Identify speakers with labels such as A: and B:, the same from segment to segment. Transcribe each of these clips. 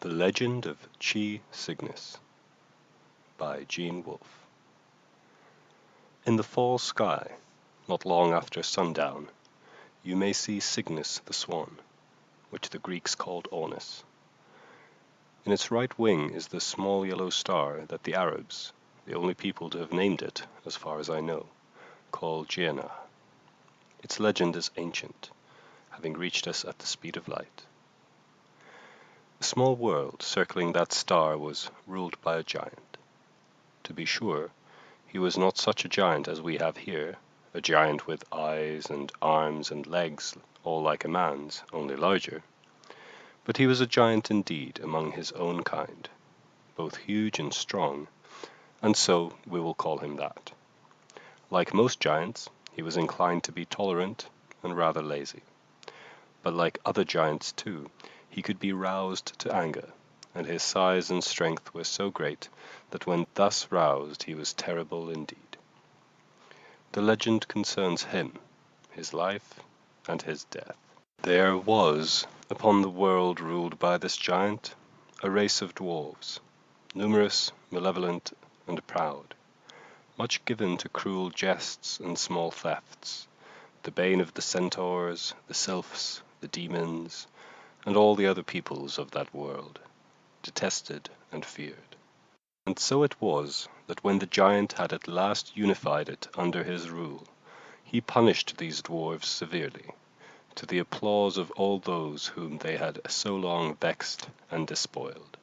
A: The Legend of Cygnus by Gene Wolfe. In the fall sky, not long after sundown, you may see Cygnus the swan, which the Greeks called Ornis. In its right wing is the small yellow star that the Arabs, the only people to have named it, as far as I know, call Gienah. Its legend is ancient, having reached us at the speed of light. The small world circling that star was ruled by a giant. To be sure, he was not such a giant as we have here, a giant with eyes and arms and legs all like a man's, only larger. But he was a giant indeed among his own kind, both huge and strong, and so we will call him that. Like most giants, he was inclined to be tolerant and rather lazy. But like other giants too, he could be roused to anger, and his size and strength were so great that when thus roused he was terrible indeed. The legend concerns him, his life, and his death. There was, upon the world ruled by this giant, a race of dwarves, numerous, malevolent, and proud, much given to cruel jests and small thefts, the bane of the centaurs, the sylphs, the demons, and all the other peoples of that world, detested and feared. And so it was that when the giant had at last unified it under his rule, he punished these dwarfs severely, to the applause of all those whom they had so long vexed and despoiled.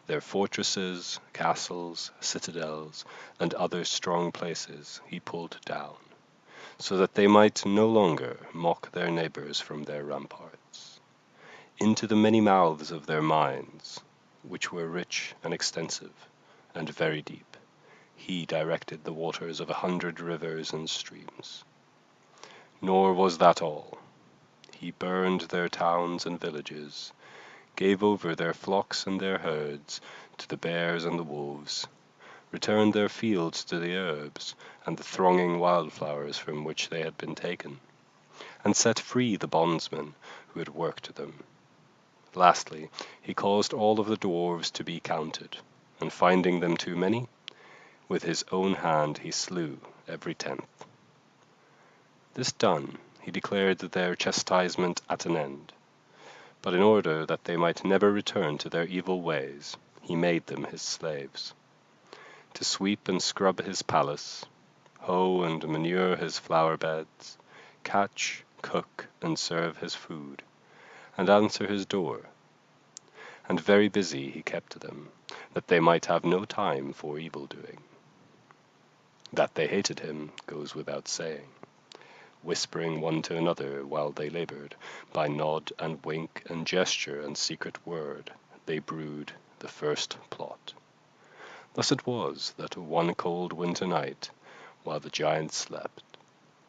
A: Their fortresses, castles, citadels, and other strong places he pulled down, so that they might no longer mock their neighbors from their ramparts. Into the many mouths of their mines, which were rich and extensive, and very deep, he directed the waters of 100 rivers and streams. Nor was that all. He burned their towns and villages, gave over their flocks and their herds to the bears and the wolves, returned their fields to the herbs and the thronging wildflowers from which they had been taken, and set free the bondsmen who had worked them. Lastly, he caused all of the dwarves to be counted, and finding them too many, with his own hand he slew every 10th. This done, he declared their chastisement at an end, but in order that they might never return to their evil ways, he made them his slaves, to sweep and scrub his palace, hoe and manure his flower beds, catch, cook, and serve his food, and answer his door. And very busy he kept them, that they might have no time for evil-doing. That they hated him goes without saying. Whispering one to another while they labored, by nod and wink and gesture and secret word, they brewed the first plot. Thus it was that one cold winter night, while the giants slept,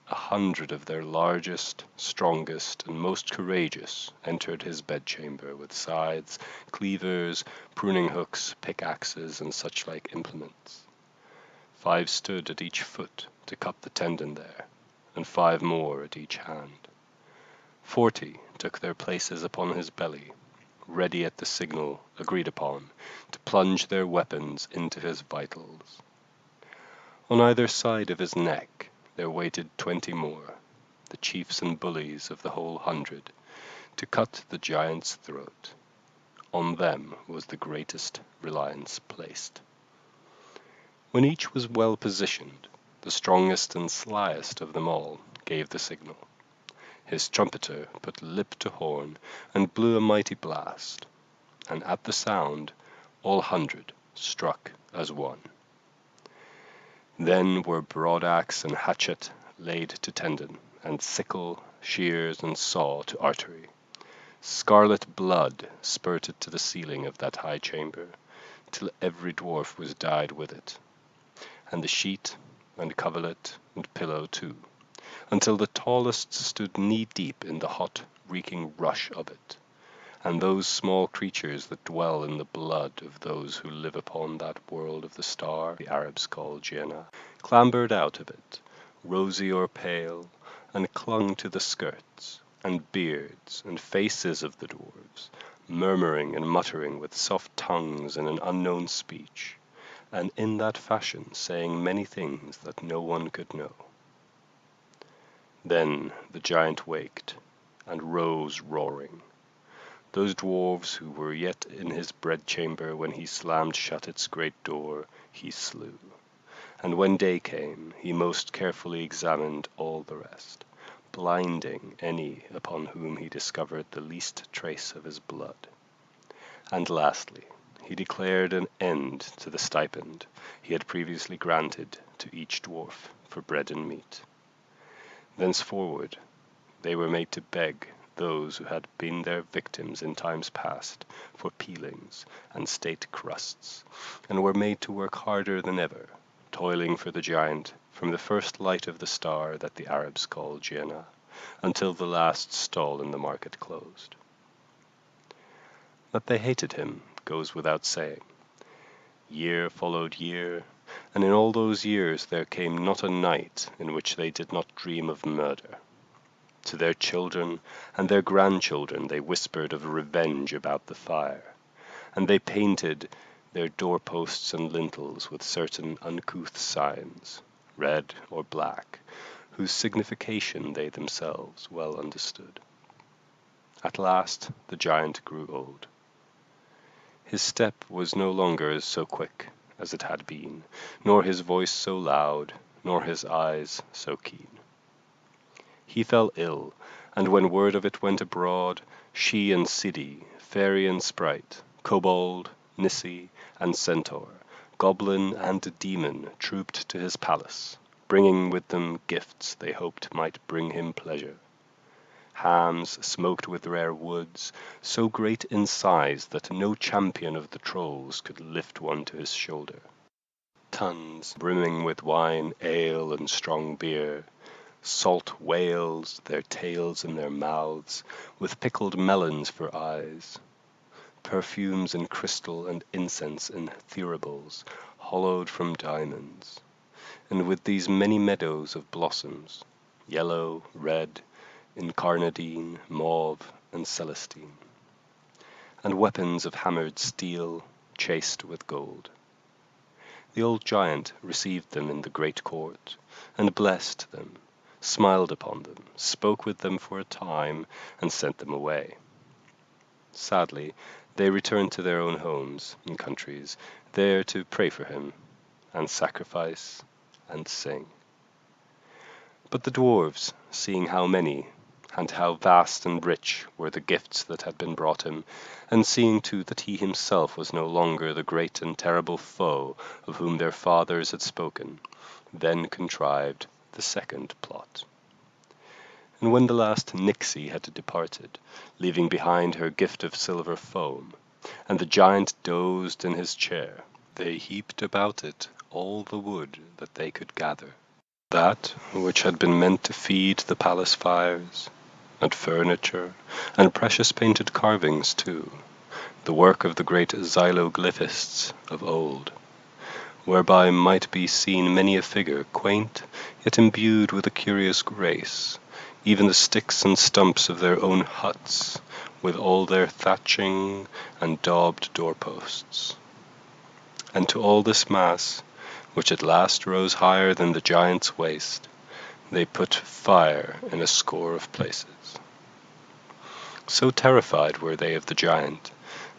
A: 100 of their largest, strongest, and most courageous entered his bedchamber with scythes, cleavers, pruning hooks, pickaxes, and such like implements. 5 stood at each foot to cut the tendon there, and 5 more at each hand. 40 took their places upon his belly, ready at the signal agreed upon to plunge their weapons into his vitals. On either side of his neck there waited 20 more, the chiefs and bullies of the whole 100, to cut the giant's throat. On them was the greatest reliance placed. When each was well positioned, the strongest and slyest of them all gave the signal. His trumpeter put lip to horn and blew a mighty blast, and at the sound all 100 struck as one. Then were broadaxe and hatchet laid to tendon, and sickle, shears, and saw to artery. Scarlet blood spurted to the ceiling of that high chamber, till every dwarf was dyed with it, and the sheet, and coverlet, and pillow too, until the tallest stood knee-deep in the hot, reeking rush of it, and those small creatures that dwell in the blood of those who live upon that world of the star the Arabs call Gienah, clambered out of it, rosy or pale, and clung to the skirts, and beards, and faces of the dwarves, murmuring and muttering with soft tongues in an unknown speech, and in that fashion saying many things that no one could know. Then the giant waked, and rose roaring. Those dwarfs who were yet in his bedchamber when he slammed shut its great door, he slew. And when day came, he most carefully examined all the rest, blinding any upon whom he discovered the least trace of his blood. And lastly, he declared an end to the stipend he had previously granted to each dwarf for bread and meat. Thenceforward they were made to beg those who had been their victims in times past for peelings and state crusts, and were made to work harder than ever, toiling for the giant from the first light of the star that the Arabs call Jinnah, until the last stall in the market closed. That they hated him goes without saying. Year followed year, and in all those years there came not a night in which they did not dream of murder. To their children and their grandchildren they whispered of revenge about the fire, and they painted their doorposts and lintels with certain uncouth signs, red or black, whose signification they themselves well understood. At last the giant grew old. His step was no longer so quick as it had been, nor his voice so loud, nor his eyes so keen. He fell ill, and when word of it went abroad, she and Sidi, fairy and sprite, kobold, Nissi, and centaur, goblin and demon trooped to his palace, bringing with them gifts they hoped might bring him pleasure. Hams smoked with rare woods, so great in size that no champion of the trolls could lift one to his shoulder. Tuns brimming with wine, ale, and strong beer, salt whales, their tails in their mouths, with pickled melons for eyes, perfumes in crystal and incense in thuribles, hollowed from diamonds, and with these many meadows of blossoms, yellow, red, incarnadine, mauve, and celestine, and weapons of hammered steel, chased with gold. The old giant received them in the great court, and blessed them, smiled upon them, spoke with them for a time, and sent them away. Sadly, they returned to their own homes and countries, there to pray for him, and sacrifice, and sing. But the dwarfs, seeing how many, and how vast and rich were the gifts that had been brought him, and seeing too that he himself was no longer the great and terrible foe of whom their fathers had spoken, then contrived the second plot. And when the last Nixie had departed, leaving behind her gift of silver foam, and the giant dozed in his chair, they heaped about it all the wood that they could gather, that which had been meant to feed the palace fires, and furniture, and precious painted carvings too, the work of the great xyloglyphists of old, whereby might be seen many a figure, quaint, yet imbued with a curious grace, even the sticks and stumps of their own huts, with all their thatching and daubed doorposts. And to all this mass, which at last rose higher than the giant's waist, they put fire in a score of places. So terrified were they of the giant,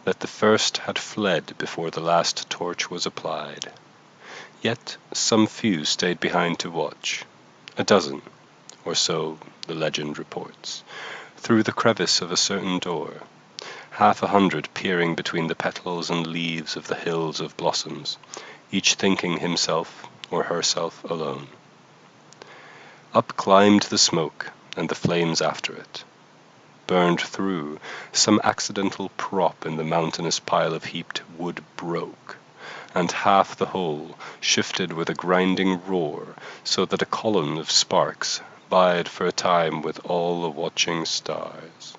A: that the first had fled before the last torch was applied. Yet some few stayed behind to watch, a dozen, or so the legend reports, through the crevice of a certain door, 100 peering between the petals and leaves of the hills of blossoms, each thinking himself or herself alone. Up climbed the smoke, and the flames after it. Burned through, some accidental prop in the mountainous pile of heaped wood broke, and half the whole shifted with a grinding roar, so that a column of sparks vied for a time with all the watching stars.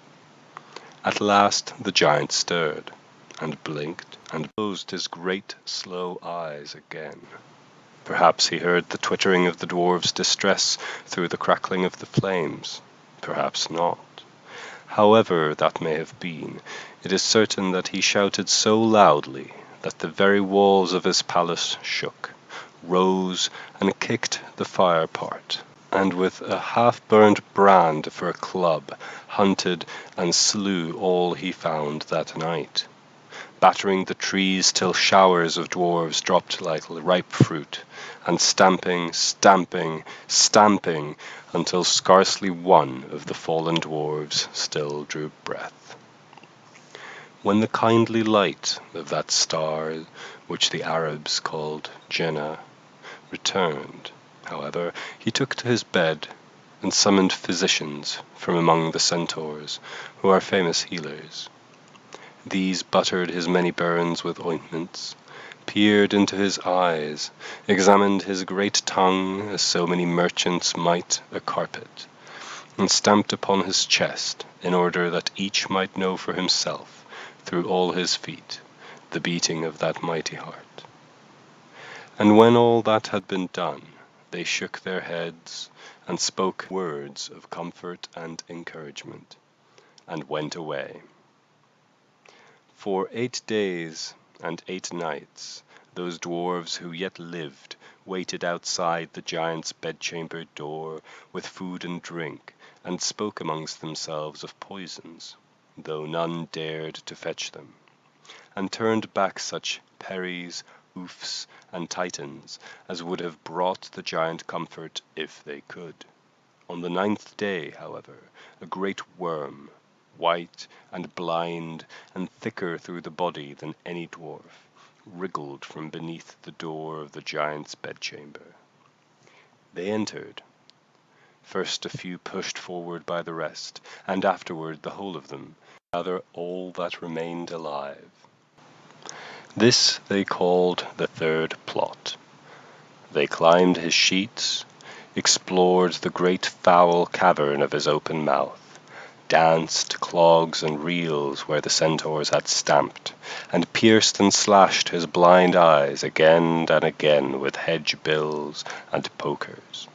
A: At last the giant stirred, and blinked, and closed his great slow eyes again. Perhaps he heard the twittering of the dwarfs' distress through the crackling of the flames, perhaps not. However that may have been, it is certain that he shouted so loudly that the very walls of his palace shook, rose, and kicked the fire apart, and with a half-burned brand for a club hunted and slew all he found that night, battering the trees till showers of dwarves dropped like ripe fruit, and stamping, stamping, stamping, until scarcely one of the fallen dwarves still drew breath. When the kindly light of that star, which the Arabs called Jannah, returned, however, he took to his bed and summoned physicians from among the centaurs, who are famous healers. These buttered his many burns with ointments, peered into his eyes, examined his great tongue as so many merchants might a carpet, and stamped upon his chest in order that each might know for himself, through all his feet, the beating of that mighty heart. And when all that had been done, they shook their heads and spoke words of comfort and encouragement, and went away. For 8 days and 8 nights those dwarfs who yet lived waited outside the giant's bedchamber door with food and drink, and spoke amongst themselves of poisons, though none dared to fetch them, and turned back such peris, oofs, and titans as would have brought the giant comfort if they could. On the 9th day, however, a great worm, white and blind and thicker through the body than any dwarf, wriggled from beneath the door of the giant's bedchamber. They entered, first a few pushed forward by the rest, and afterward the whole of them, rather all that remained alive. This they called the third plot. They climbed his sheets, explored the great foul cavern of his open mouth, danced clogs and reels where the centaurs had stamped, and pierced and slashed his blind eyes again and again with hedge bills and pokers.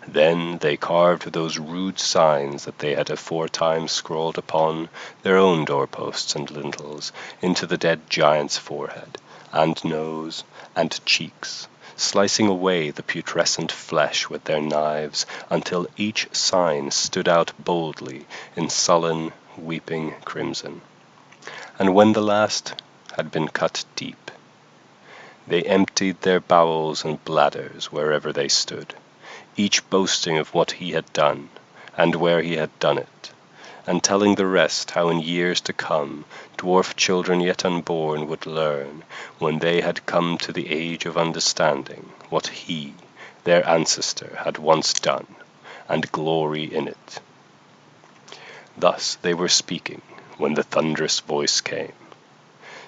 A: Then they carved those rude signs that they had aforetime scrawled upon their own doorposts and lintels into the dead giant's forehead, and nose, and cheeks, slicing away the putrescent flesh with their knives until each sign stood out boldly in sullen, weeping crimson. And when the last had been cut deep, they emptied their bowels and bladders wherever they stood, each boasting of what he had done, and where he had done it, and telling the rest how in years to come dwarf children yet unborn would learn, when they had come to the age of understanding, what he, their ancestor, had once done, and glory in it. Thus they were speaking when the thunderous voice came.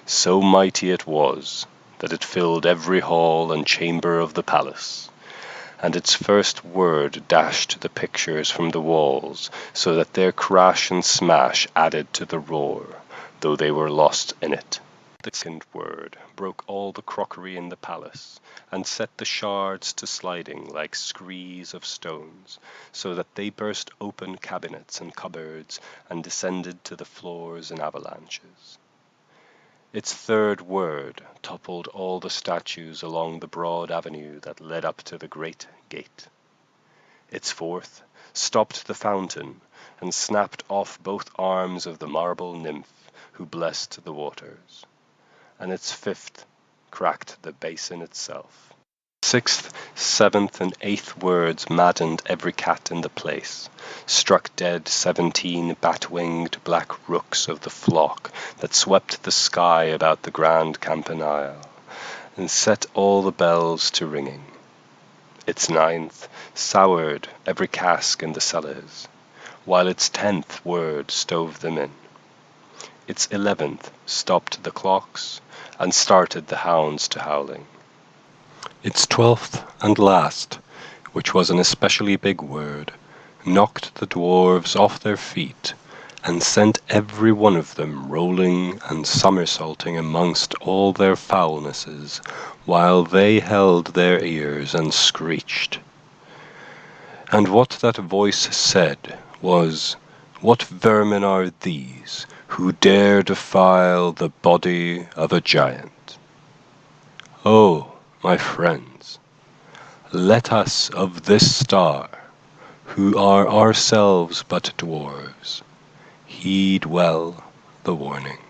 A: So mighty it was that it filled every hall and chamber of the palace, and its first word dashed the pictures from the walls, so that their crash and smash added to the roar, though they were lost in it. The second word broke all the crockery in the palace, and set the shards to sliding like screes of stones, so that they burst open cabinets and cupboards, and descended to the floors in avalanches. Its third word toppled all the statues along the broad avenue that led up to the great gate. Its fourth stopped the fountain, and snapped off both arms of the marble nymph who blessed the waters. And its fifth cracked the basin itself. Sixth, seventh, and eighth words maddened every cat in the place, struck dead 17 bat-winged black rooks of the flock that swept the sky about the grand campanile, and set all the bells to ringing. Its ninth soured every cask in the cellars, while its 10th word stove them in. Its 11th stopped the clocks, and started the hounds to howling. Its 12th and last, which was an especially big word, knocked the dwarves off their feet, and sent every one of them rolling and somersaulting amongst all their foulnesses, while they held their ears and screeched. And what that voice said was, What vermin are these who dare defile the body of a giant? Oh, my friends, let us of this star, who are ourselves but dwarves, heed well the warning.